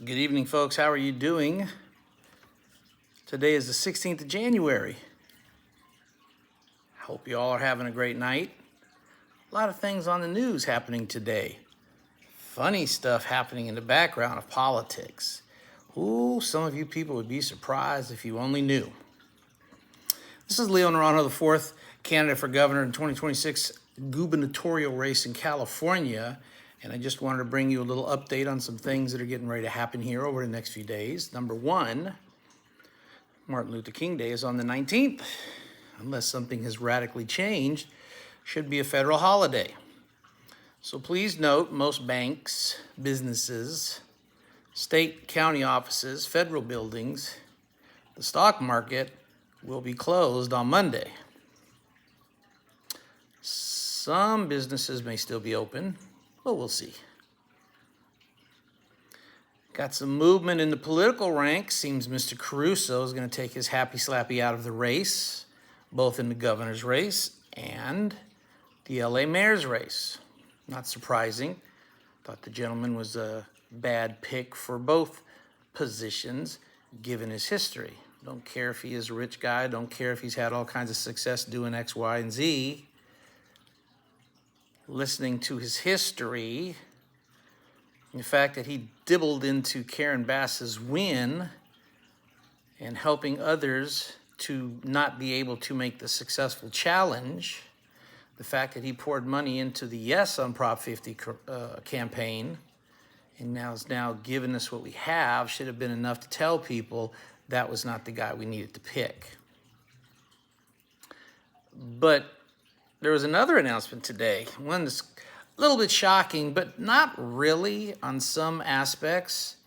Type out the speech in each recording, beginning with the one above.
Good evening, folks. How are you doing? Today is the 16th of January. Hope you all are having a great night. A lot of things on the news happening today. Funny stuff happening in the background of politics. Ooh, some of you people would be surprised if you only knew. This is Leo Naranjo, the fourth candidate for governor in 2026 gubernatorial race in California. And I just wanted to bring you a little update on some things that are getting ready to happen here over the next few days. Number one, Martin Luther King Day is on the 19th. Unless something has radically changed, should be a federal holiday. So please note, most banks, businesses, state, county offices, federal buildings, the stock market will be closed on Monday. Some businesses may still be open, but we'll see. Got some movement in the political ranks. Seems Mr. Caruso is going to take his happy slappy out of the race, both in the governor's race and the LA mayor's race. Not surprising. Thought the gentleman was a bad pick for both positions, given his history. Don't care if he is a rich guy. Don't care if he's had all kinds of success doing X, Y, and Z. Listening to his history, the fact that he dibbled into Karen Bass's win and helping others to not be able to make the successful challenge, the fact that he poured money into the Yes on Prop 50 campaign and is now giving us what we have should have been enough to tell people that was not the guy we needed to pick. But there was another announcement today, one that's a little bit shocking, but not really on some aspects.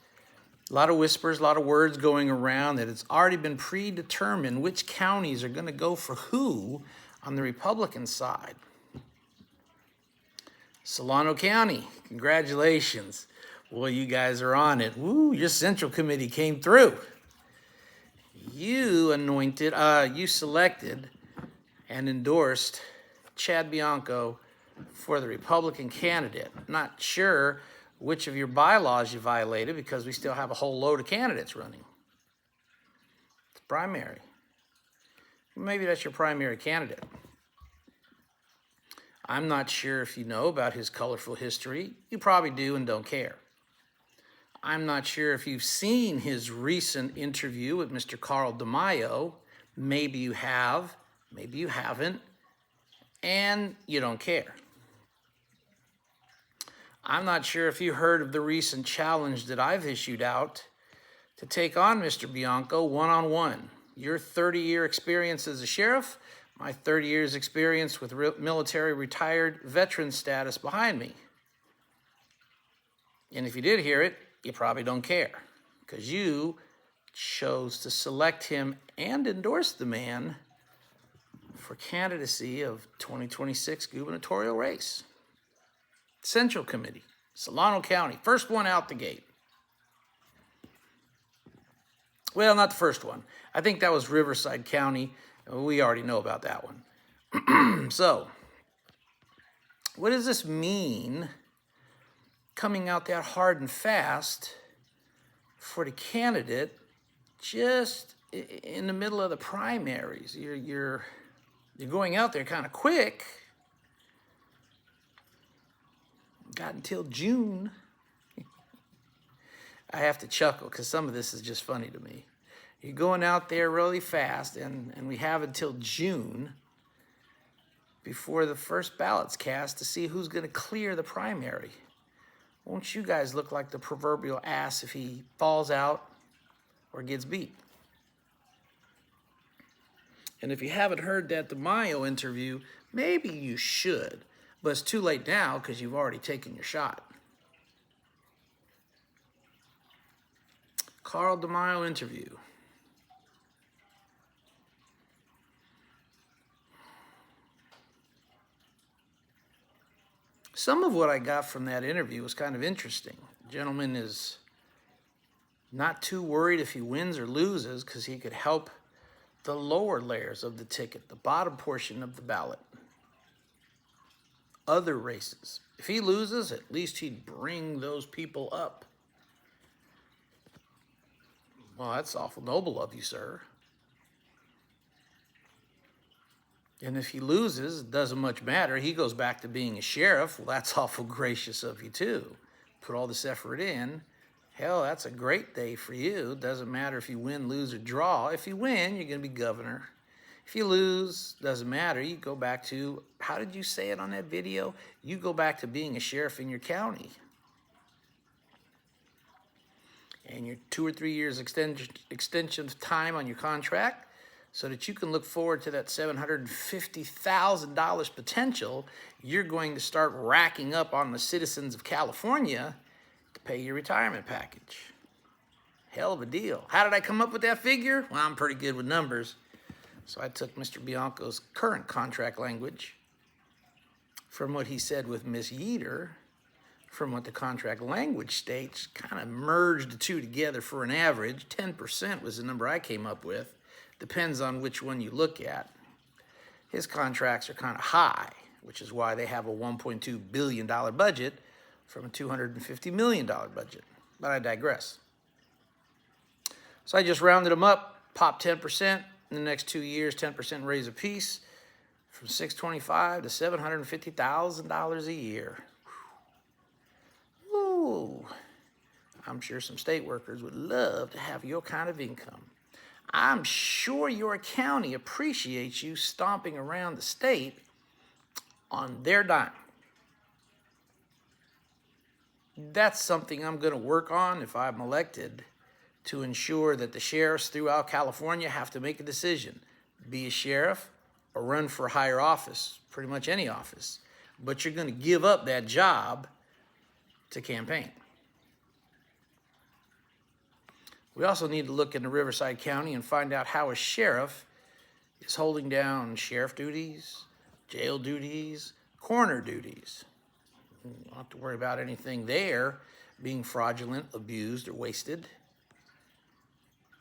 A lot of whispers, a lot of words going around that it's already been predetermined which counties are going to go for who on the Republican side. Solano County, congratulations. Boy, you guys are on it. Woo, your Central Committee came through. You selected and endorsed Chad Bianco for the Republican candidate. Not sure which of your bylaws you violated because we still have a whole load of candidates running. It's primary. Maybe that's your primary candidate. I'm not sure if you know about his colorful history. You probably do and don't care. I'm not sure if you've seen his recent interview with Mr. Carl Demario. Maybe you have, maybe you haven't, and you don't care. I'm not sure if you heard of the recent challenge that I've issued out to take on Mr. Bianco one-on-one. Your 30-year experience as a sheriff, my 30 years experience with military retired veteran status behind me. And if you did hear it, you probably don't care because you chose to select him and endorse the man for candidacy of 2026 gubernatorial race. Central Committee, Solano County, first one out the gate. Well, not the first one. I think that was Riverside County. We already know about that one. So, what does this mean coming out that hard and fast for the candidate just in the middle of the primaries? You're going out there kind of quick. Got until June. I have to chuckle because some of this is just funny to me. You're going out there really fast, and we have until June before the first ballot's cast to see who's going to clear the primary. Won't you guys look like the proverbial ass if he falls out or gets beat? And if you haven't heard that DeMaio interview, maybe you should. But it's too late now because you've already taken your shot. Carl DeMaio interview. Some of what I got from that interview was kind of interesting. The gentleman is not too worried if he wins or loses because he could help the lower layers of the ticket, the bottom portion of the ballot. Other races. If he loses, at least he'd bring those people up. Well, that's awful noble of you, sir. And if he loses, it doesn't much matter. He goes back to being a sheriff. Well, that's awful gracious of you, too. Put all this effort in. Hell, that's a great day for you. Doesn't matter if you win, lose, or draw. If you win, you're going to be governor. If you lose, doesn't matter. You go back to, how did you say it on that video? You go back to being a sheriff in your county. And your 2 or 3 years extension of time on your contract, so that you can look forward to that $750,000 potential you're going to start racking up on the citizens of California to pay your retirement package. Hell of a deal. How did I come up with that figure? Well, I'm pretty good with numbers. So I took Mr. Bianco's current contract language from what he said with Miss Yeater, from what the contract language states, kind of merged the two together for an average. 10% was the number I came up with. Depends on which one you look at. His contracts are kind of high, which is why they have a $1.2 billion budget from a $250 million budget. But I digress. So I just rounded them up, popped 10% in the next 2 years, 10% raise apiece, from $625,000 to $750,000 a year. Ooh, I'm sure some state workers would love to have your kind of income. I'm sure your county appreciates you stomping around the state on their dime. That's something I'm going to work on if I'm elected, to ensure that the sheriffs throughout California have to make a decision. Be a sheriff or run for a higher office, pretty much any office. But you're going to give up that job to campaign. We also need to look into Riverside County and find out how a sheriff is holding down sheriff duties, jail duties, coroner duties. You don't have to worry about anything there being fraudulent, abused, or wasted.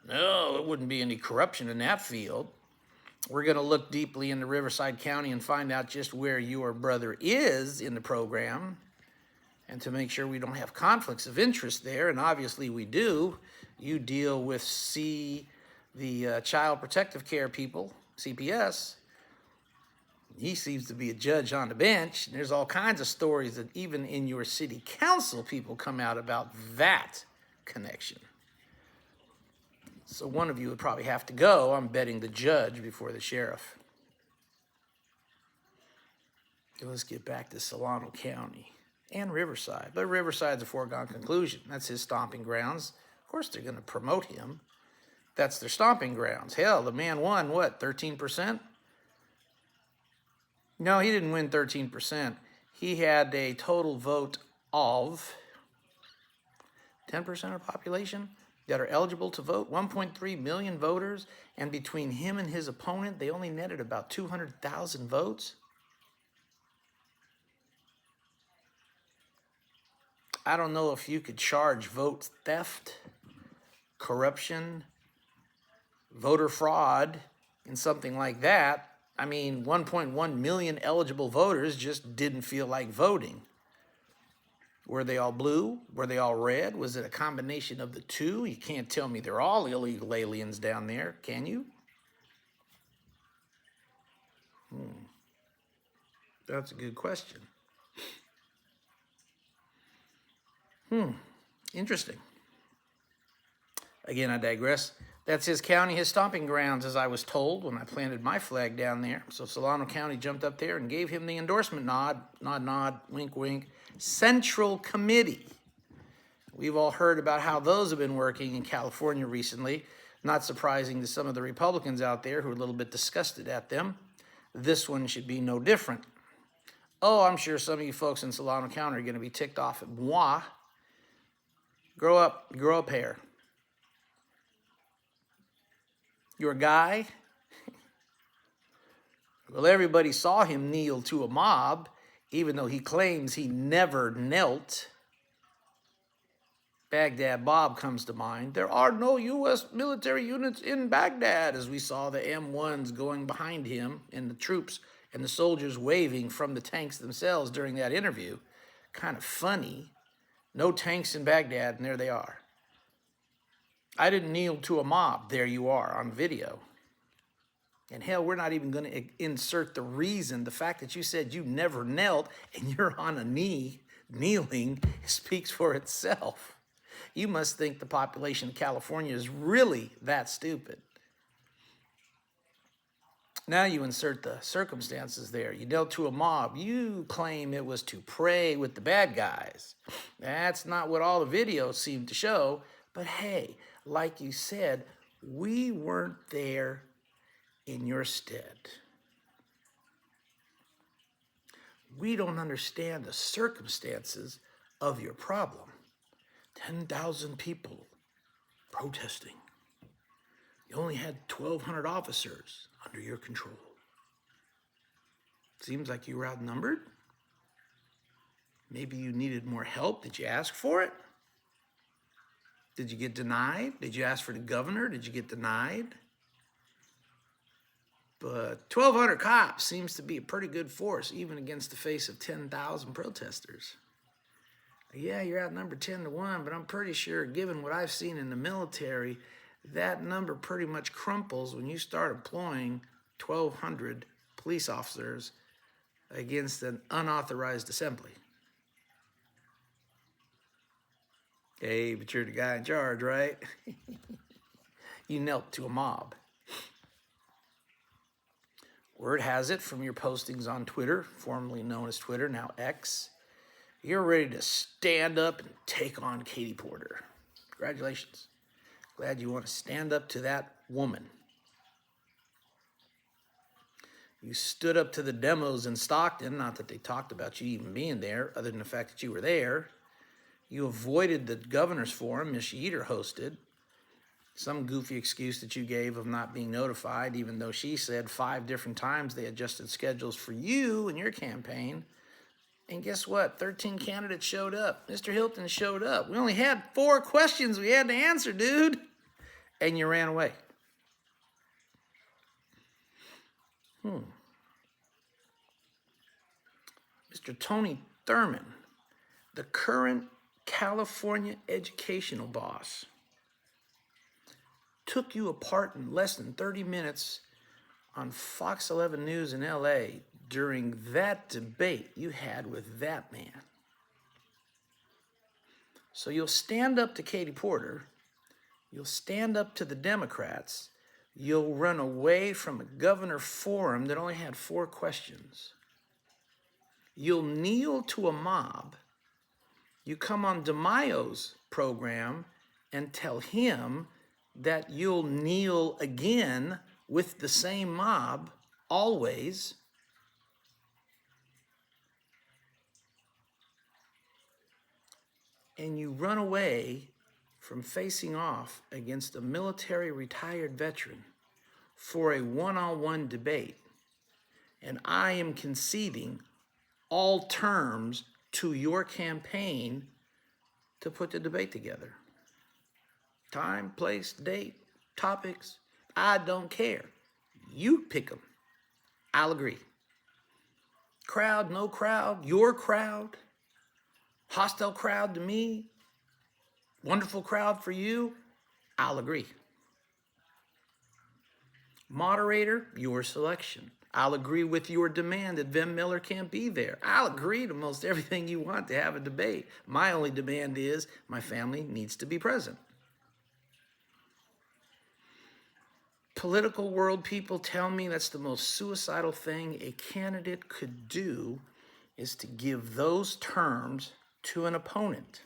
No, it wouldn't be any corruption in that field. We're going to look deeply into Riverside County and find out just where your brother is in the program, and to make sure we don't have conflicts of interest there, and obviously we do. You deal with the Child Protective Care people, CPS. He seems to be a judge on the bench. And there's all kinds of stories that even in your city council people come out about that connection. So one of you would probably have to go. I'm betting the judge before the sheriff. Let's get back to Solano County and Riverside. But Riverside's a foregone conclusion. That's his stomping grounds. Of course, they're going to promote him. That's their stomping grounds. Hell, the man won, what, 13%? No, he didn't win 13%. He had a total vote of 10% of the population that are eligible to vote, 1.3 million voters, and between him and his opponent, they only netted about 200,000 votes. I don't know if you could charge vote theft, corruption, voter fraud, and something like that. I mean, 1.1 million eligible voters just didn't feel like voting. Were they all blue? Were they all red? Was it a combination of the two? You can't tell me they're all illegal aliens down there, can you? That's a good question. Interesting. Again, I digress. That's his county, his stomping grounds, as I was told when I planted my flag down there. So Solano County jumped up there and gave him the endorsement nod, nod, nod, wink, wink. Central Committee. We've all heard about how those have been working in California recently. Not surprising to some of the Republicans out there who are a little bit disgusted at them. This one should be no different. Oh, I'm sure some of you folks in Solano County are going to be ticked off at moi. Grow up here. Your guy? Well, everybody saw him kneel to a mob, even though he claims he never knelt. Baghdad Bob comes to mind. There are no U.S. military units in Baghdad, as we saw the M1s going behind him and the troops and the soldiers waving from the tanks themselves during that interview. Kind of funny. No tanks in Baghdad, and there they are. I didn't kneel to a mob. There you are on video. And hell, we're not even going to insert the reason. The fact that you said you never knelt and you're on a knee kneeling speaks for itself. You must think the population of California is really that stupid. Now you insert the circumstances there. You knelt to a mob. You claim it was to pray with the bad guys. That's not what all the videos seem to show. But hey, like you said, we weren't there in your stead. We don't understand the circumstances of your problem. 10,000 people protesting. You only had 1,200 officers under your control. Seems like you were outnumbered. Maybe you needed more help. Did you ask for it? Did you get denied? Did you ask for the governor? Did you get denied? But 1,200 cops seems to be a pretty good force, even against the face of 10,000 protesters. Yeah, you're outnumbered 10-1, but I'm pretty sure, given what I've seen in the military, that number pretty much crumples when you start employing 1,200 police officers against an unauthorized assembly. Hey, but you're the guy in charge, right? You knelt to a mob. Word has it from your postings on Twitter, formerly known as Twitter, now X, you're ready to stand up and take on Katie Porter. Congratulations. Glad you want to stand up to that woman. You stood up to the demos in Stockton, not that they talked about you even being there, other than the fact that you were there. You avoided the governor's forum Ms. Yeater hosted. Some goofy excuse that you gave of not being notified, even though she said 5 different times they adjusted schedules for you and your campaign. And guess what? 13 candidates showed up. Mr. Hilton showed up. We only had 4 questions we had to answer, dude. And you ran away. Mr. Tony Thurmond, the current California educational boss, took you apart in less than 30 minutes on Fox 11 News in LA during that debate you had with that man. So you'll stand up to Katie Porter, you'll stand up to the Democrats, you'll run away from a governor forum that only had 4 questions. You'll kneel to a mob. You come on Demario's program and tell him that you'll kneel again with the same mob always. And you run away from facing off against a military retired veteran for a one-on-one debate. And I am conceding all terms to your campaign to put the debate together. Time, place, date, topics, I don't care. You pick them. I'll agree. Crowd, no crowd, your crowd, hostile crowd to me, wonderful crowd for you, I'll agree. Moderator, your selection. I'll agree with your demand that Vem Miller can't be there. I'll agree to most everything you want to have a debate. My only demand is my family needs to be present. Political world people tell me that's the most suicidal thing a candidate could do, is to give those terms to an opponent.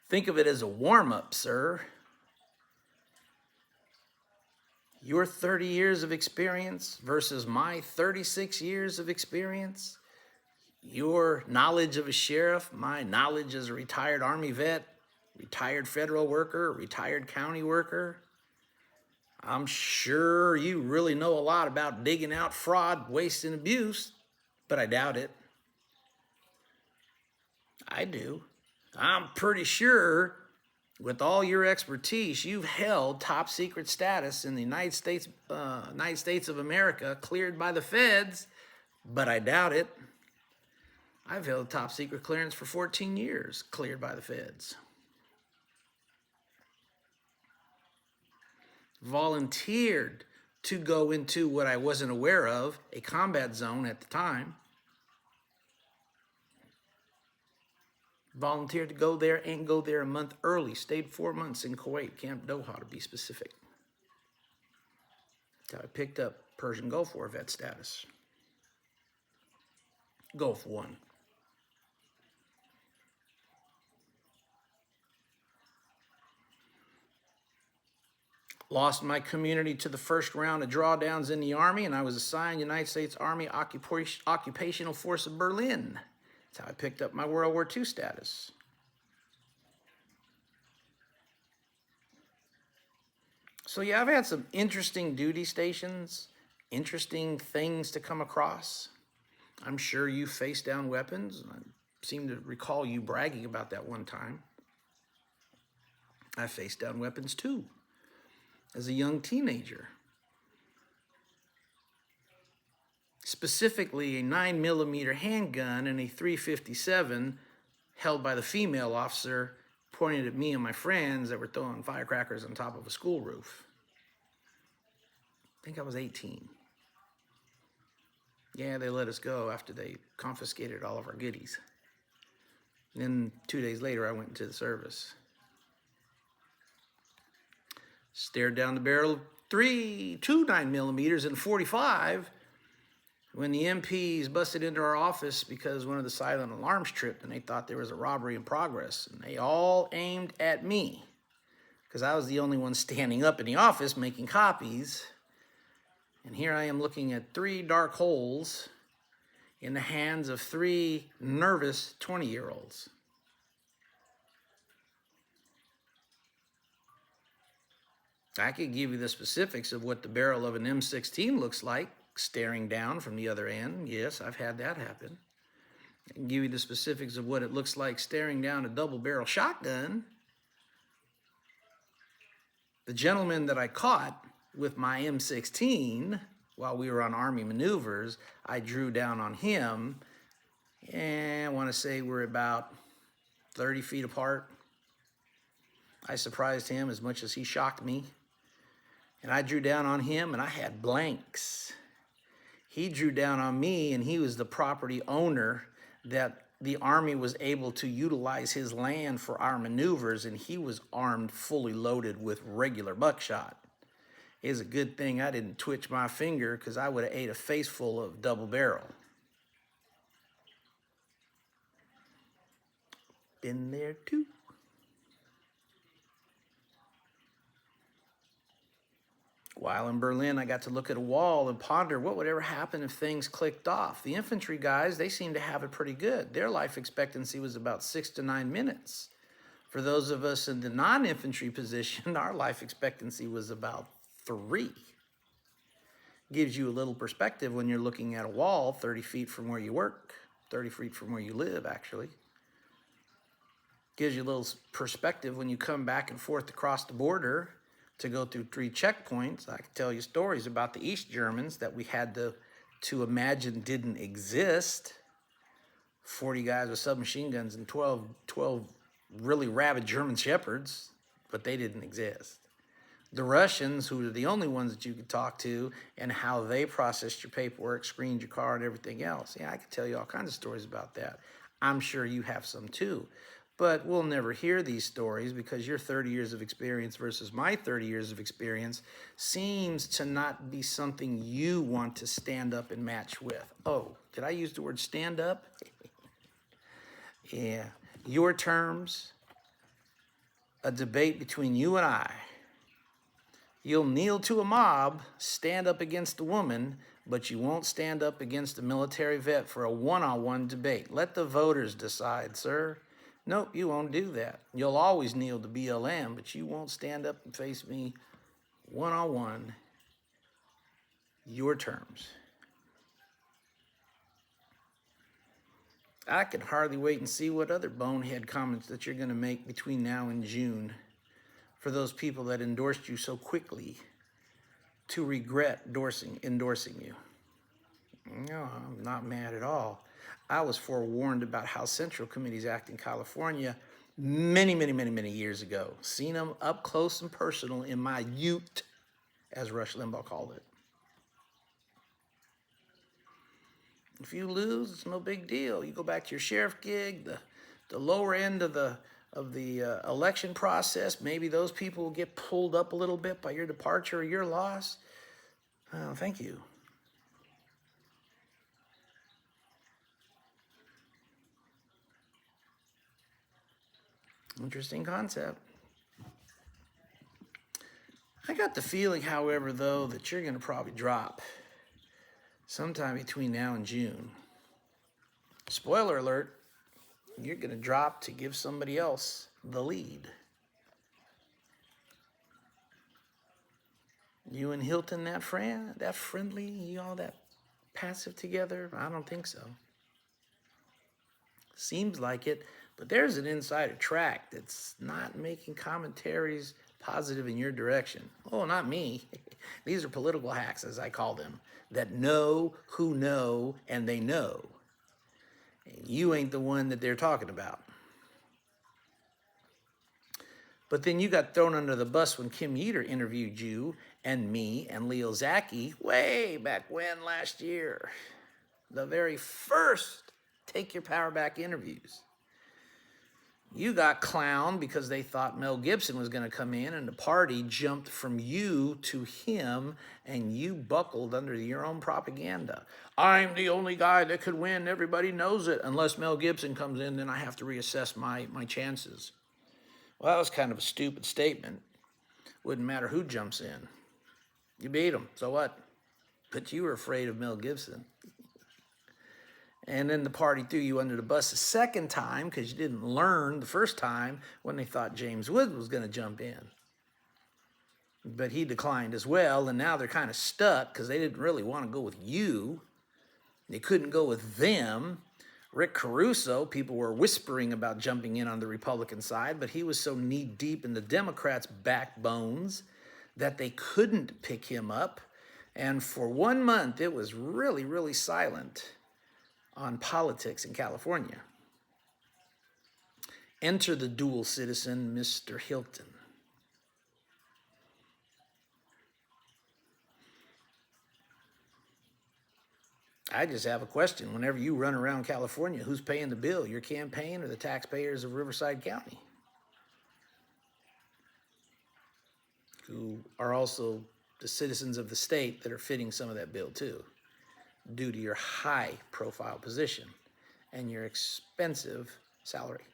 Think of it as a warm-up, sir. Your 30 years of experience versus my 36 years of experience. Your knowledge of a sheriff, my knowledge as a retired Army vet, retired federal worker, retired county worker. I'm sure you really know a lot about digging out fraud, waste, and abuse, but I doubt it. I do. I'm pretty sure with all your expertise, you've held top secret status in the United States of America, cleared by the feds, but I doubt it. I've held top secret clearance for 14 years, cleared by the feds. volunteered to go into what I wasn't aware of, a combat zone at the time. Volunteered to go there and go there a month early. Stayed 4 months in Kuwait, Camp Doha to be specific. That's how I picked up Persian Gulf War vet status. Gulf 1. Lost my community to the first round of drawdowns in the Army, and I was assigned United States Army Occupational Force of Berlin. That's how I picked up my World War II status. So yeah, I've had some interesting duty stations, interesting things to come across. I'm sure you faced down weapons. I seem to recall you bragging about that one time. I faced down weapons too, as a young teenager. Specifically a 9mm handgun and a .357 held by the female officer pointed at me and my friends that were throwing firecrackers on top of a school roof. I think I was 18. Yeah, they let us go after they confiscated all of our goodies. And then 2 days later, I went into the service. Stared down the barrel of two 9mm and 45 when the MPs busted into our office because one of the silent alarms tripped and they thought there was a robbery in progress. And they all aimed at me because I was the only one standing up in the office making copies. And here I am looking at 3 dark holes in the hands of 3 nervous 20-year-olds. I could give you the specifics of what the barrel of an M16 looks like, staring down from the other end. Yes, I've had that happen. I can give you the specifics of what it looks like staring down a double-barrel shotgun. The gentleman that I caught with my M16 while we were on Army maneuvers, I drew down on him, and I want to say we're about 30 feet apart. I surprised him as much as he shocked me. And I drew down on him, and I had blanks. He drew down on me, and he was the property owner that the Army was able to utilize his land for our maneuvers, and he was armed, fully loaded with regular buckshot. It's a good thing I didn't twitch my finger because I would have ate a face full of double barrel. Been there too. While in Berlin, I got to look at a wall and ponder what would ever happen if things clicked off. The infantry guys, they seemed to have it pretty good. Their life expectancy was about 6 to 9 minutes. For those of us in the non-infantry position, our life expectancy was about 3. Gives you a little perspective when you're looking at a wall 30 feet from where you work, 30 feet from where you live, actually. Gives you a little perspective when you come back and forth across the border to go through 3 checkpoints. I can tell you stories about the East Germans that we had to imagine didn't exist. 40 guys with submachine guns and 12 really rabid German shepherds, but they didn't exist. The Russians, who are the only ones that you could talk to, and how they processed your paperwork, screened your car, and everything else. Yeah, I could tell you all kinds of stories about that. I'm sure you have some too. But we'll never hear these stories because your 30 years of experience versus my 30 years of experience seems to not be something you want to stand up and match with. Oh, did I use the word stand up? Yeah. Your terms, a debate between you and I. You'll kneel to a mob, stand up against a woman, but you won't stand up against a military vet for a one-on-one debate. Let the voters decide, sir. Nope, you won't do that. You'll always kneel to BLM, but you won't stand up and face me one-on-one. Your terms. I can hardly wait and see what other bonehead comments that you're going to make between now and June for those people that endorsed you so quickly to regret endorsing you. No, I'm not mad at all. I was forewarned about how Central Committees act in California many years ago. Seen them up close and personal in my ute as Rush Limbaugh called it. If you lose, it's no big deal. You go back to your sheriff gig, the lower end of the election process. Maybe those people will get pulled up a little bit by your departure or your loss. Oh, thank you. Interesting concept. I got the feeling, however, though, that you're going to probably drop sometime between now and June. Spoiler alert, you're going to drop to give somebody else the lead. You and Hilton, that friendly, you all that passive together? I don't think so. Seems like it, but there's an insider track that's not making commentaries positive in your direction. Oh, not me. These are political hacks, as I call them, that know who know and they know. And you ain't the one that they're talking about. But then you got thrown under the bus when Kim Yeater interviewed you and me and Leo Zaki way back when last year. The very first Take Your Power Back interviews. You got clowned because they thought Mel Gibson was going to come in, and the party jumped from you to him, and you buckled under your own propaganda. I'm the only guy that could win. Everybody knows it. Unless Mel Gibson comes in, then I have to reassess my chances. Well, that was kind of a stupid statement. Wouldn't matter who jumps in. You beat him, so what? But you were afraid of Mel Gibson. And then the party threw you under the bus a second time because you didn't learn the first time when they thought James Woods was going to jump in. But he declined as well, and now they're kind of stuck because they didn't really want to go with you. They couldn't go with them. Rick Caruso, people were whispering about jumping in on the Republican side, but he was so knee-deep in the Democrats' backbones that they couldn't pick him up. And for 1 month, it was really, really silent on politics in California. Enter the dual citizen, Mr. Hilton. I just have a question. Whenever you run around California, who's paying the bill, your campaign or the taxpayers of Riverside County? Who are also the citizens of the state that are fitting some of that bill too, due to your high profile position and your expensive salary.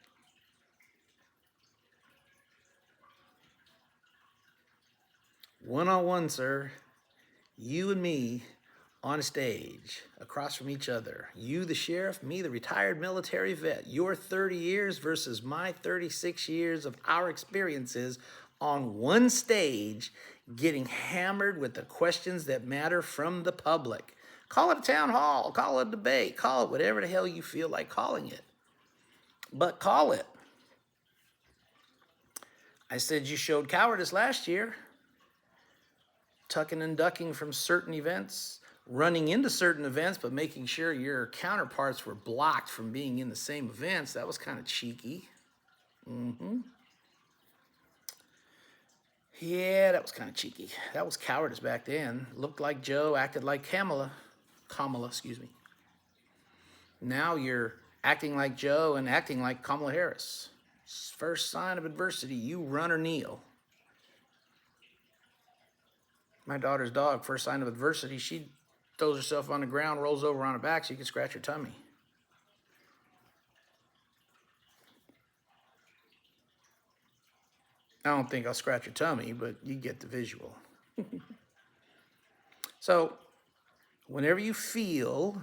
One-on-one, sir. You and me on a stage across from each other. You, the sheriff, me, the retired military vet. Your 30 years versus my 36 years of our experiences on one stage, getting hammered with the questions that matter from the public. Call it a town hall, call it a debate, call it whatever the hell you feel like calling it. But call it. I said you showed cowardice last year, tucking and ducking from certain events, running into certain events, but making sure your counterparts were blocked from being in the same events. That was kind of cheeky. Yeah, that was kind of cheeky. That was cowardice back then. Looked like Joe, acted like Kamala, excuse me. Now you're acting like Joe and acting like Kamala Harris. First sign of adversity, you run or kneel. My daughter's dog, first sign of adversity, she throws herself on the ground, rolls over on her back so you can scratch her tummy. I don't think I'll scratch your tummy, but you get the visual. So, whenever you feel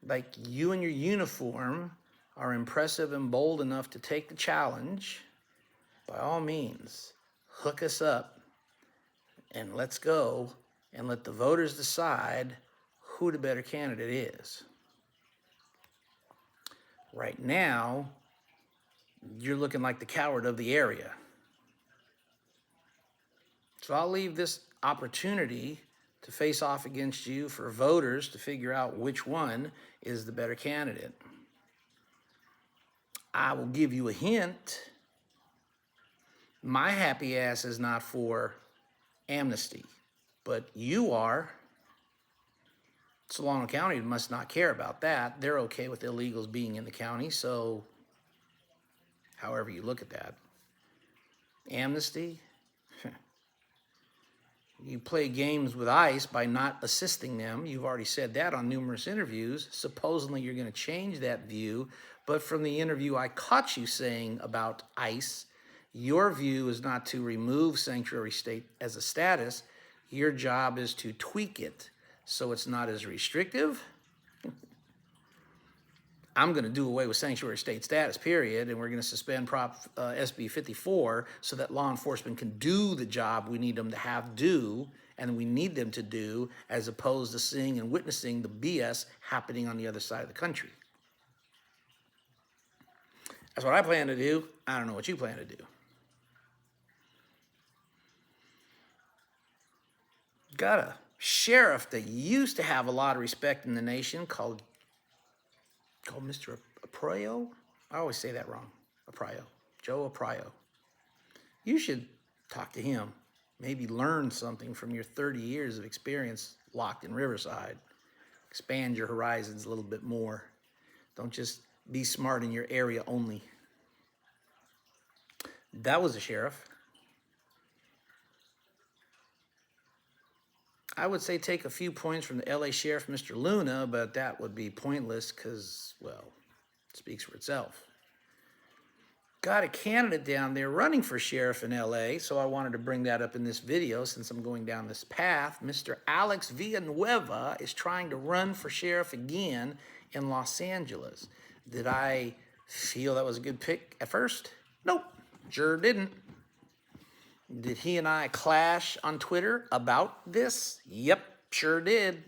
like you and your uniform are impressive and bold enough to take the challenge, by all means, hook us up and let's go and let the voters decide who the better candidate is. Right now, you're looking like the coward of the area. So I'll leave this opportunity to face off against you for voters to figure out which one is the better candidate. I will give you a hint. My happy ass is not for amnesty. but you are. Solano County must not care about that. They're okay with illegals being in the county, so however you look at that. Amnesty? You play games with ICE by not assisting them. You've already said that on numerous interviews. Supposedly you're going to change that view, but from the interview I caught you saying about ICE, your view is not to remove sanctuary state as a status. Your job is to tweak it so it's not as restrictive. I'm going to do away with sanctuary state status, period, and we're going to suspend Prop SB 54 so that law enforcement can do the job we need them to have do, and we need them to do, as opposed to seeing and witnessing the BS happening on the other side of the country. That's what I plan to do. I don't know what you plan to do. Got a sheriff that used to have a lot of respect in the nation called Mr. Aprayo? I always say that wrong. Aprayo. Joe Aprayo. You should talk to him. Maybe learn something from your 30 years of experience locked in Riverside. Expand your horizons a little bit more. Don't just be smart in your area only. That was a sheriff. I would say take a few points from the LA sheriff, Mr. Luna, but that would be pointless because, well, it speaks for itself. Got a candidate down there running for sheriff in LA, so I wanted to bring that up in this video since I'm going down this path. Mr. Alex Villanueva is trying to run for sheriff again in Los Angeles. Did I feel that was a good pick at first? Nope, sure didn't. Did he and I clash on Twitter about this? Yep, sure did.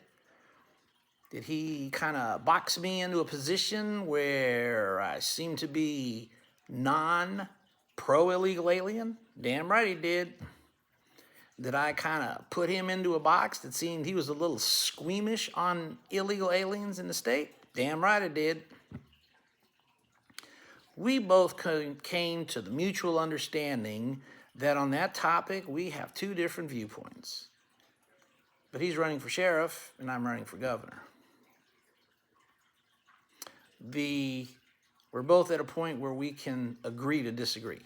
Did he kind of box me into a position where I seem to be non-pro-illegal alien? Damn right he did. Did I kind of put him into a box that seemed he was a little squeamish on illegal aliens in the state? Damn right I did. We both came to the mutual understanding that on that topic, we have two different viewpoints. But he's running for sheriff, and I'm running for governor. We're both at a point where we can agree to disagree.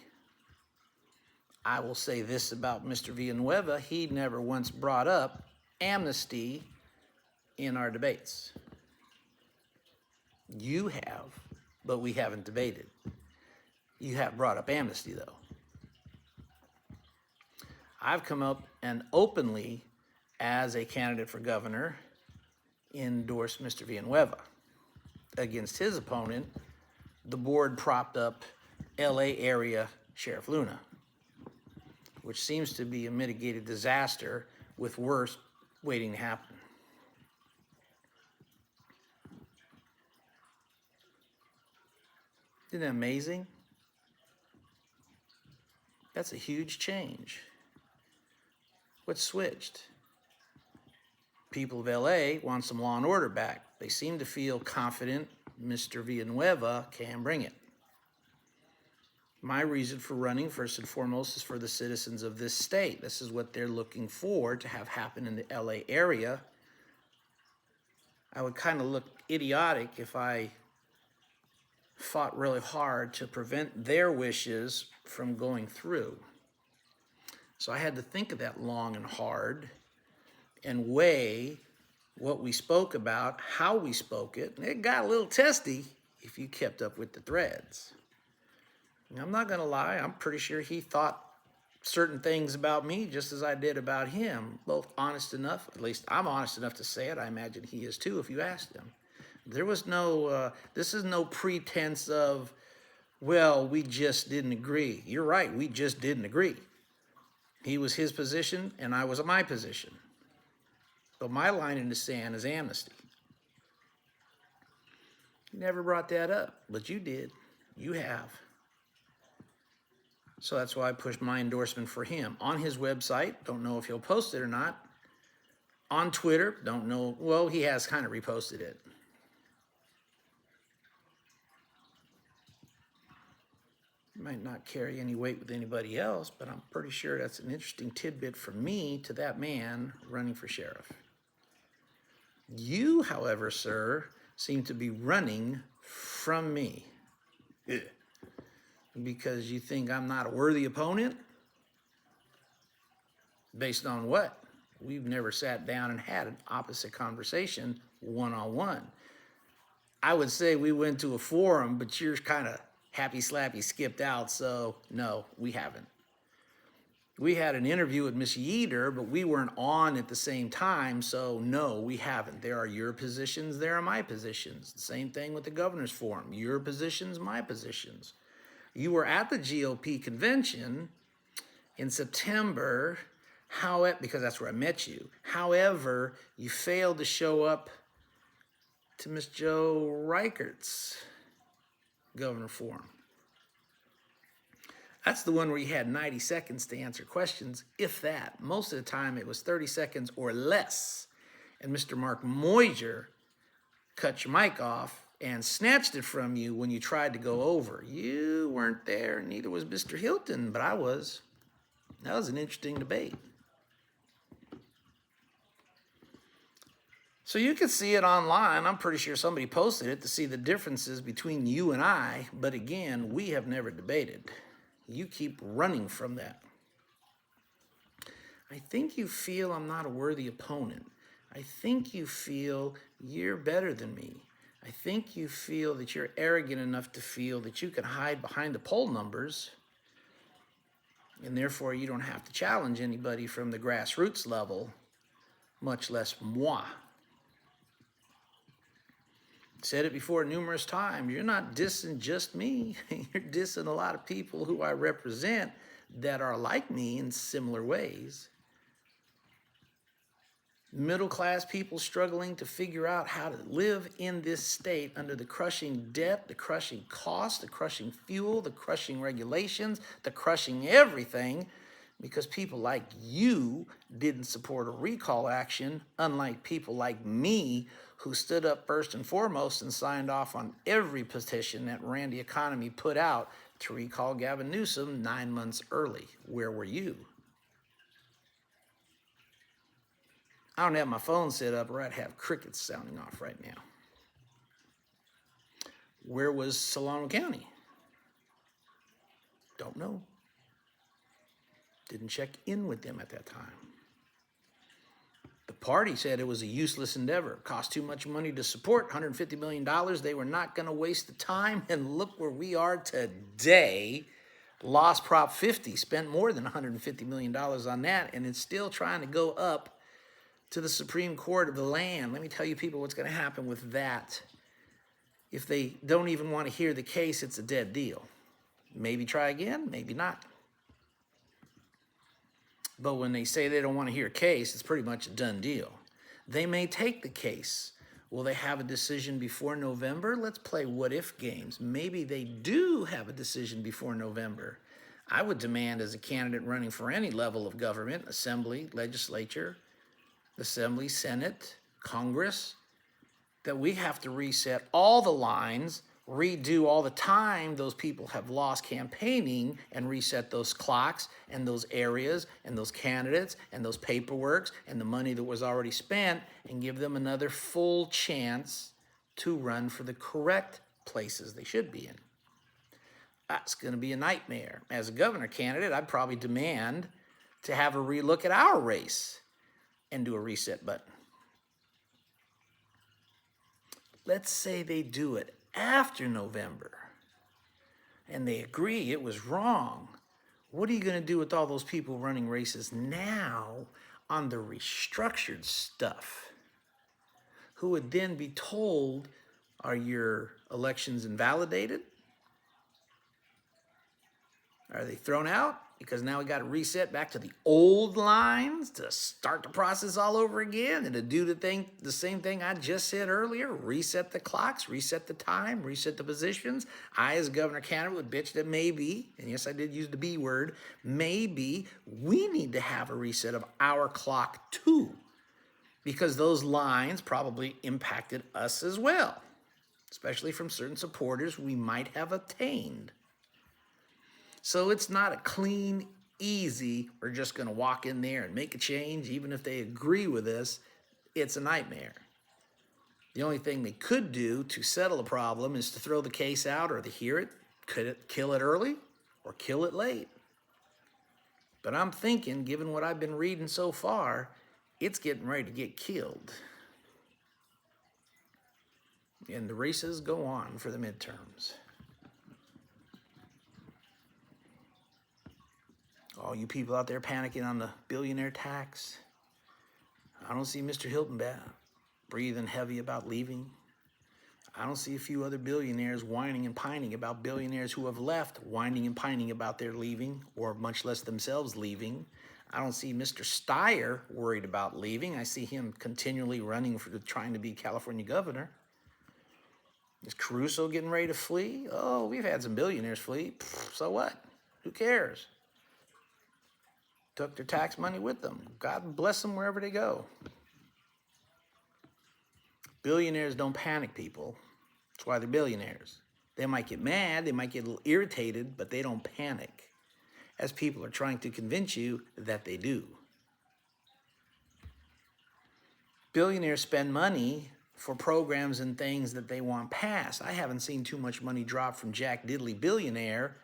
I will say this about Mr. Villanueva. He never once brought up amnesty in our debates. You have, but we haven't debated. You have brought up amnesty, though. I've come up and openly, as a candidate for governor, endorsed Mr. Villanueva. Against his opponent, the board propped up LA area Sheriff Luna, which seems to be a mitigated disaster with worse waiting to happen. Isn't that amazing? That's a huge change. What switched? People of LA want some law and order back. They seem to feel confident Mr. Villanueva can bring it. My reason for running, first and foremost, is for the citizens of this state. This is what they're looking for to have happen in the LA area. I would kind of look idiotic if I fought really hard to prevent their wishes from going through. So I had to think of that long and hard and weigh what we spoke about, how we spoke it. And it got a little testy if you kept up with the threads. And I'm not going to lie, I'm pretty sure he thought certain things about me just as I did about him. Both honest enough, at least I'm honest enough to say it. I imagine he is too if you asked him. There was no, this is no pretense of, well, we just didn't agree. You're right, we just didn't agree. He was his position and I was my position. But my line in the sand is amnesty. You never brought that up, but you did. You have. So that's why I pushed my endorsement for him. On his website, don't know if he'll post it or not. On Twitter, don't know. Well, he has kind of reposted it. Might not carry any weight with anybody else, but I'm pretty sure that's an interesting tidbit from me to that man running for sheriff. You, however, sir, seem to be running from me. Ugh. Because you think I'm not a worthy opponent? Based on what? We've never sat down and had an opposite conversation one-on-one. I would say we went to a forum, but you're kind of happy slappy skipped out, so no, we haven't. We had an interview with Miss Yeater, but we weren't on at the same time, so no, we haven't. There are your positions, there are my positions. The same thing with the governor's forum. Your positions, my positions. You were at the GOP convention in September, because that's where I met you. However, you failed to show up to Miss Jo Reichert's governor forum. That's the one where you had 90 seconds to answer questions, if that. Most of the time it was 30 seconds or less. And Mr. Mark Moiser cut your mic off and snatched it from you when you tried to go over. You weren't there, neither was Mr. Hilton, but I was. That was an interesting debate. So you can see it online. I'm pretty sure somebody posted it to see the differences between you and I. But again, we have never debated. You keep running from that. I think you feel I'm not a worthy opponent. I think you feel you're better than me. I think you feel that you're arrogant enough to feel that you can hide behind the poll numbers, and therefore you don't have to challenge anybody from the grassroots level, much less moi. Said it before numerous times. You're not dissing just me. You're dissing a lot of people who I represent that are like me in similar ways. Middle-class people struggling to figure out how to live in this state under the crushing debt, the crushing cost, the crushing fuel, the crushing regulations, the crushing everything, because people like you didn't support a recall action, unlike people like me who stood up first and foremost and signed off on every petition that Randy Economy put out to recall Gavin Newsom 9 months early. Where were you? I don't have my phone set up, or I'd have crickets sounding off right now. Where was Solano County? Don't know. Didn't check in with them at that time. The party said it was a useless endeavor. It cost too much money to support, $150 million. They were not going to waste the time. And look where we are today. Lost Prop 50, spent more than $150 million on that, and it's still trying to go up to the Supreme Court of the land. Let me tell you, people, what's going to happen with that. If they don't even want to hear the case, it's a dead deal. Maybe try again, maybe not. But when they say they don't want to hear a case, it's pretty much a done deal. They may take the case. Will they have a decision before November? Let's play what-if games. Maybe they do have a decision before November. I would demand, as a candidate running for any level of government, assembly, legislature, assembly, Senate, Congress, that we have to reset all the lines, redo all the time those people have lost campaigning, and reset those clocks and those areas and those candidates and those paperworks and the money that was already spent, and give them another full chance to run for the correct places they should be in. That's going to be a nightmare. As a governor candidate, I'd probably demand to have a relook at our race and do a reset button. Let's say they do it after November and they agree it was wrong. What are you going to do with all those people running races now on the restructured stuff, who would then be told, are your elections invalidated? Are they thrown out? Because now we got to reset back to the old lines to start the process all over again, and to do the same thing I just said earlier, reset the clocks, reset the time, reset the positions. I, as governor candidate, would bitch that maybe, and yes, I did use the B word, maybe we need to have a reset of our clock too, because those lines probably impacted us as well, especially from certain supporters we might have attained. So it's not a clean, easy, we're just going to walk in there and make a change, even if they agree with us. It's a nightmare. The only thing they could do to settle the problem is to throw the case out or to hear it, kill it early or kill it late. But I'm thinking, given what I've been reading so far, it's getting ready to get killed. And the races go on for the midterms. All you people out there panicking on the billionaire tax, I don't see Mr. Hilton breathing heavy about leaving. I don't see a few other billionaires whining and pining about billionaires who have left, whining and pining about their leaving, or much less themselves leaving. I don't see Mr. Steyer worried about leaving. I see him continually running for trying to be California governor. Is Caruso getting ready to flee? Oh, we've had some billionaires flee. So what? Who cares? Took their tax money with them. God bless them wherever they go. Billionaires don't panic, people. That's why they're billionaires. They might get mad, they might get a little irritated, but they don't panic, as people are trying to convince you that they do. Billionaires spend money for programs and things that they want passed. I haven't seen too much money drop from Jack Diddley billionaire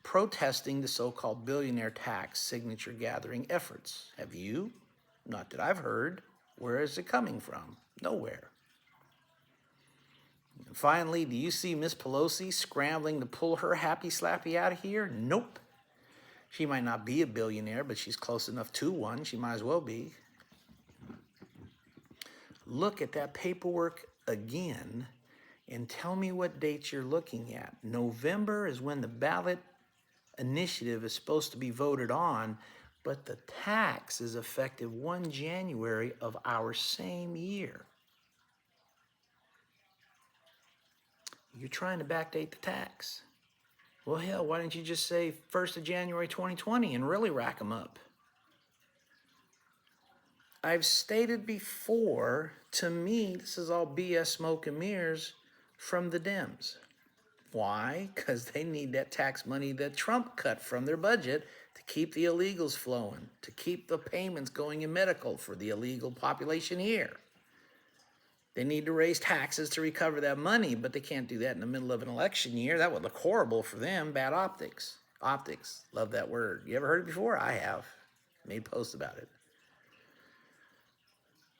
protesting the so-called billionaire tax signature gathering efforts. Have you? Not that I've heard. Where is it coming from? Nowhere. And finally, do you see Miss Pelosi scrambling to pull her happy slappy out of here? Nope. She might not be a billionaire, but she's close enough to one. She might as well be. Look at that paperwork again and tell me what dates you're looking at. November is when the ballot initiative is supposed to be voted on, but the tax is effective 1 January of our same year. You're trying to backdate the tax. Well, hell, why didn't you just say 1st of January 2020 and really rack them up? I've stated before, to me, this is all BS, smoke and mirrors from the Dems. Why? Because they need that tax money that Trump cut from their budget to keep the illegals flowing, to keep the payments going in medical for the illegal population here. They need to raise taxes to recover that money, but they can't do that in the middle of an election year. That would look horrible for them. Bad optics. Optics. Love that word. You ever heard it before? I have. Made posts about it.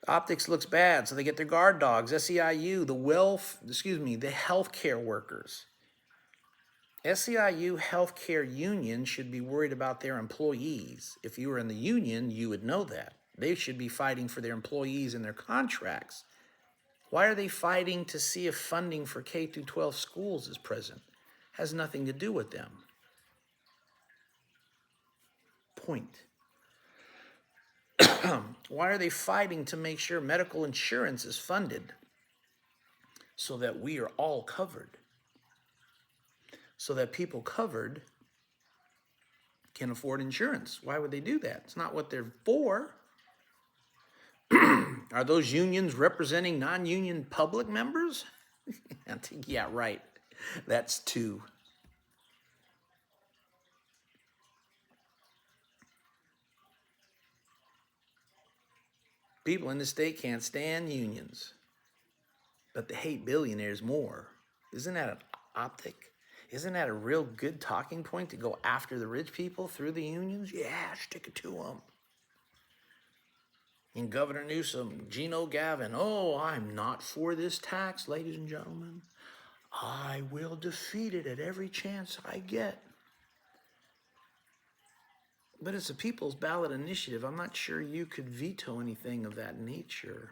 Optics looks bad, so they get their guard dogs, SEIU, the healthcare workers. SEIU healthcare union should be worried about their employees. If you were in the union, you would know that. They should be fighting for their employees and their contracts. Why are they fighting to see if funding for K through 12 schools is present? Has nothing to do with them. Point. Why are they fighting to make sure medical insurance is funded so that we are all covered? So that people covered can afford insurance. Why would they do that? It's not what they're for. Are those unions representing non-union public members? Yeah, right. That's two. People in the state can't stand unions, but they hate billionaires more. Isn't that an optic? Isn't that a real good talking point to go after the rich people through the unions? Yeah, stick it to them. And Governor Newsom, Gino Gavin, oh, I'm not for this tax, ladies and gentlemen. I will defeat it at every chance I get. But it's a people's ballot initiative. I'm not sure you could veto anything of that nature.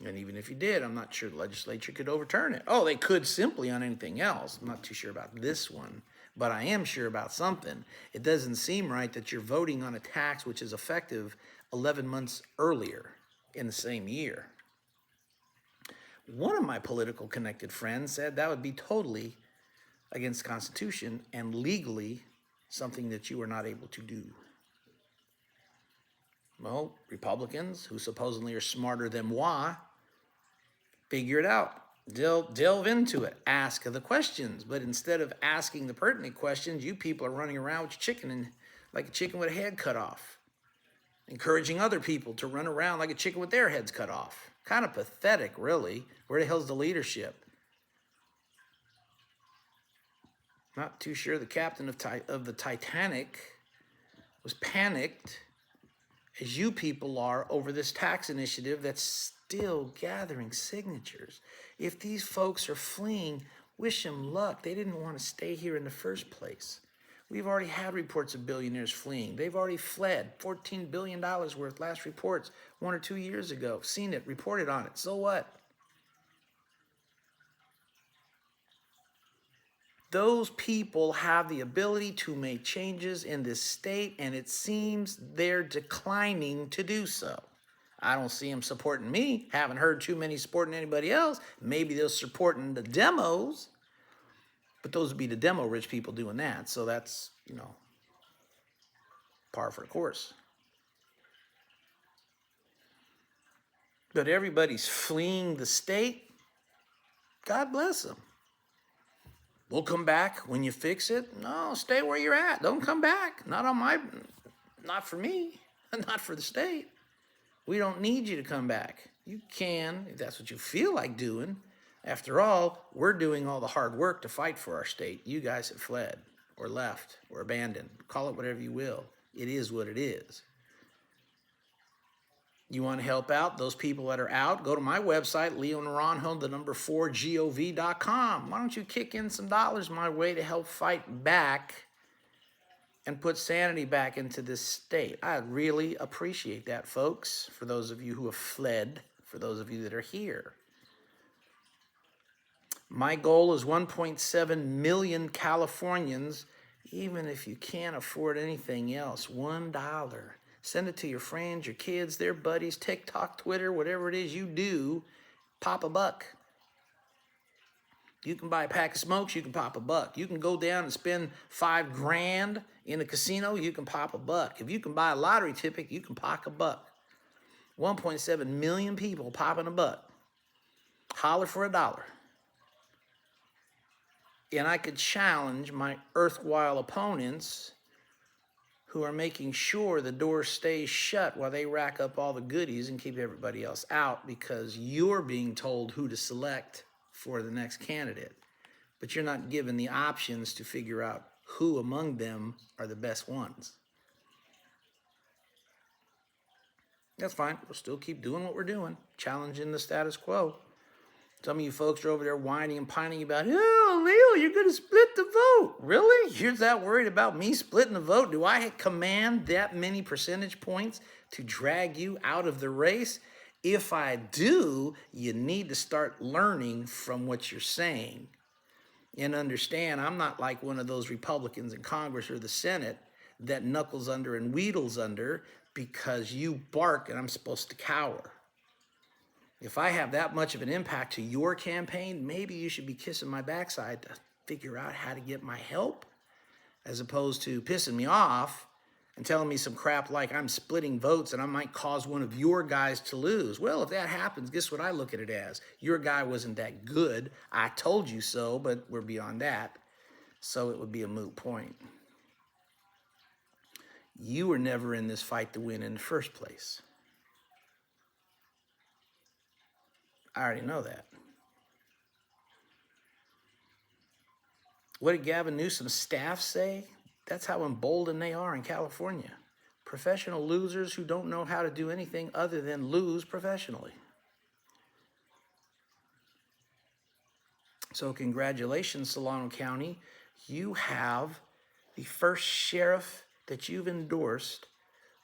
And even if you did, I'm not sure the legislature could overturn it. Oh, they could simply on anything else. I'm not too sure about this one, but I am sure about something. It doesn't seem right that you're voting on a tax which is effective 11 months earlier in the same year. One of my political connected friends said that would be totally against the Constitution and legally something that you are not able to do. Well, Republicans, who supposedly are smarter than moi, figure it out. delve into it, ask the questions. But instead of asking the pertinent questions, you people are running around with your chicken and like a chicken with a head cut off, encouraging other people to run around like a chicken with their heads cut off. Kind of pathetic, really. Where the hell's the leadership? Not too sure the captain of the Titanic was panicked as you people are over this tax initiative that's still gathering signatures. If these folks are fleeing, wish them luck. They didn't want to stay here in the first place. We've already had reports of billionaires fleeing. They've already fled. $14 billion worth, last reports 1 or 2 years ago. Seen it, reported on it. So what? Those people have the ability to make changes in this state, and it seems they're declining to do so. I don't see them supporting me. Haven't heard too many supporting anybody else. Maybe they're supporting the demos, but those would be the demo rich people doing that. So that's, par for the course. But everybody's fleeing the state. God bless them. We'll come back when you fix it. No, stay where you're at. Don't come back. Not for me, not for the state. We don't need you to come back. You can, if that's what you feel like doing. After all, we're doing all the hard work to fight for our state. You guys have fled or left or abandoned. Call it whatever you will. It is what it is. You want to help out those people that are out? Go to my website, Naranjo, 4gov.com. Why don't you kick in some dollars my way to help fight back and put sanity back into this state? I really appreciate that, folks, for those of you who have fled, for those of you that are here. My goal is 1.7 million Californians, even if you can't afford anything else, $1. Send it to your friends, your kids, their buddies, TikTok, Twitter, whatever it is you do, pop a buck. You can buy a pack of smokes, you can pop a buck. You can go down and spend $5,000 in a casino, you can pop a buck. If you can buy a lottery ticket, you can pop a buck. 1.7 million people popping a buck. Holler for $1. And I could challenge my erstwhile opponents who are making sure the door stays shut while they rack up all the goodies and keep everybody else out because you're being told who to select for the next candidate. But you're not given the options to figure out who among them are the best ones. That's fine. We'll still keep doing what we're doing, challenging the status quo. Some of you folks are over there whining and pining about, oh, Leo, you're going to split the vote. Really? You're that worried about me splitting the vote? Do I command that many percentage points to drag you out of the race? If I do, you need to start learning from what you're saying and understand I'm not like one of those Republicans in Congress or the Senate that knuckles under and wheedles under because you bark and I'm supposed to cower. If I have that much of an impact to your campaign, maybe you should be kissing my backside to figure out how to get my help, as opposed to pissing me off and telling me some crap like I'm splitting votes and I might cause one of your guys to lose. Well, if that happens, guess what I look at it as? Your guy wasn't that good. I told you so, but we're beyond that. So it would be a moot point. You were never in this fight to win in the first place. I already know that. What did Gavin Newsom's staff say? That's how emboldened they are in California. Professional losers who don't know how to do anything other than lose professionally. So congratulations, Solano County. You have the first sheriff that you've endorsed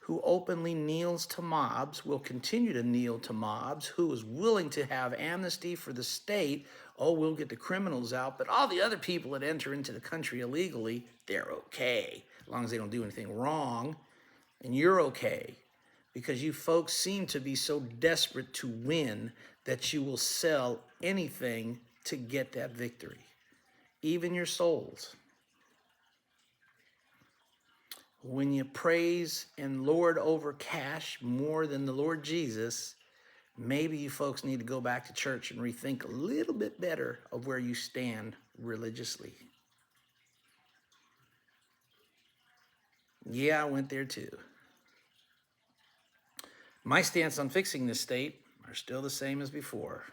who openly kneels to mobs, will continue to kneel to mobs, who is willing to have amnesty for the state. Oh, we'll get the criminals out, but all the other people that enter into the country illegally, they're okay, as long as they don't do anything wrong, and you're okay, because you folks seem to be so desperate to win that you will sell anything to get that victory, even your souls. When you praise and lord over cash more than the Lord Jesus, maybe you folks need to go back to church and rethink a little bit better of where you stand religiously. Yeah, I went there too. My stance on fixing this state are still the same as before.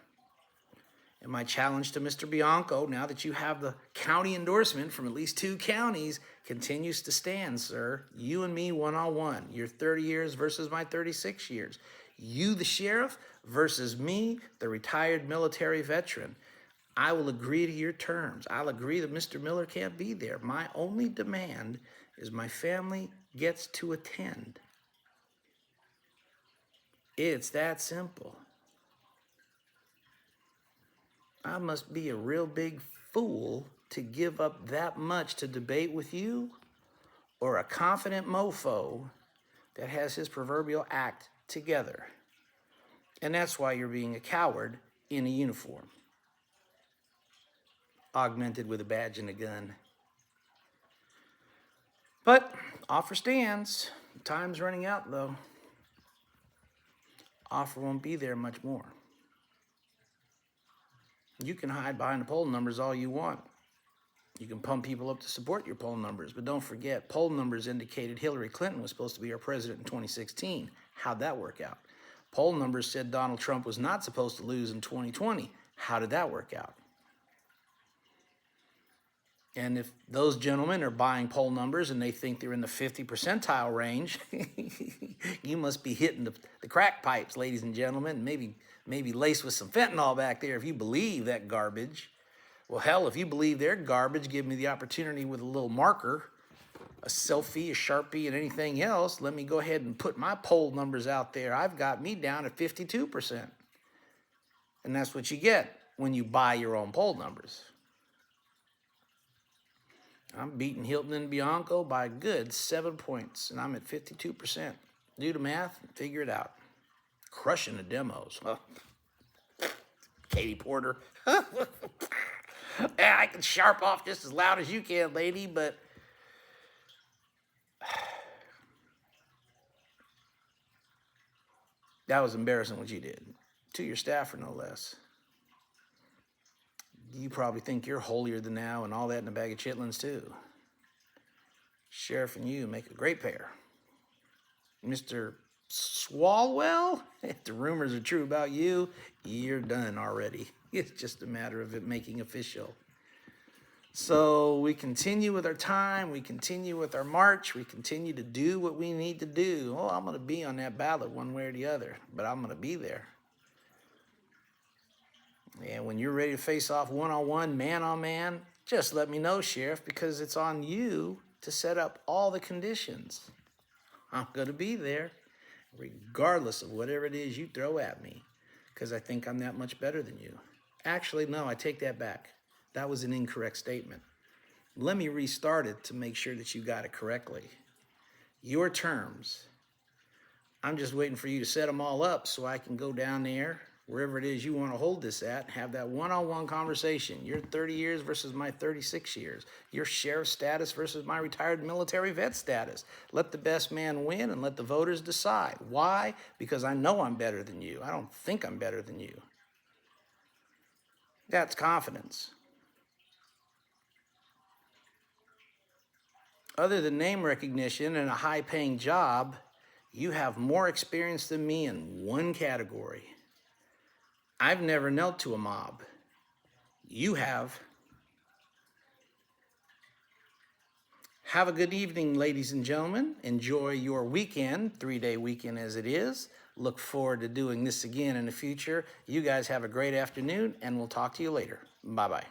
And my challenge to Mr. Bianco, now that you have the county endorsement from at least 2 counties, continues to stand, sir. You and me one-on-one. Your 30 years versus my 36 years. You, the sheriff, versus me, the retired military veteran. I will agree to your terms. I'll agree that Mr. Miller can't be there. My only demand is my family gets to attend. It's that simple. I must be a real big fool to give up that much to debate with you, or a confident mofo that has his proverbial act together. And that's why you're being a coward in a uniform, augmented with a badge and a gun. But offer stands. Time's running out, though. Offer won't be there much more. You can hide behind the poll numbers all you want. You can pump people up to support your poll numbers, but don't forget, poll numbers indicated Hillary Clinton was supposed to be our president in 2016. How'd that work out? Poll numbers said Donald Trump was not supposed to lose in 2020. How did that work out? And if those gentlemen are buying poll numbers and they think they're in the 50 percentile range, you must be hitting the crack pipes, ladies and gentlemen, maybe laced with some fentanyl back there if you believe that garbage. Well, hell, if you believe they're garbage, give me the opportunity with a little marker, a selfie, a Sharpie, and anything else. Let me go ahead and put my poll numbers out there. I've got me down at 52%. And that's what you get when you buy your own poll numbers. I'm beating Hilton and Bianco by a good 7 points, and I'm at 52%. Do the math and figure it out. Crushing the demos. Huh? Katie Porter. Yeah, I can sharp off just as loud as you can, lady, but that was embarrassing what you did. To your staffer, no less. You probably think you're holier than thou and all that in a bag of chitlins, too. Sheriff and you make a great pair. Mr. Swalwell, if the rumors are true about you, you're done already. It's just a matter of it making official. So we continue with our time, we continue with our march, we continue to do what we need to do. Oh, I'm going to be on that ballot one way or the other, but I'm going to be there. And when you're ready to face off one-on-one, man-on-man, just let me know, Sheriff, because it's on you to set up all the conditions. I'm going to be there, regardless of whatever it is you throw at me, because I think I'm that much better than you. Actually, no, I take that back. That was an incorrect statement. Let me restart it to make sure that you got it correctly. Your terms. I'm just waiting for you to set them all up so I can go down there, wherever it is you want to hold this at, have that one-on-one conversation. Your 30 years versus my 36 years. Your sheriff status versus my retired military vet status. Let the best man win and let the voters decide. Why? Because I know I'm better than you. I don't think I'm better than you. That's confidence. Other than name recognition and a high-paying job, you have more experience than me in one category. I've never knelt to a mob. You have. Have a good evening, ladies and gentlemen. Enjoy your weekend, 3-day weekend as it is. Look forward to doing this again in the future. You guys have a great afternoon, and we'll talk to you later. Bye-bye.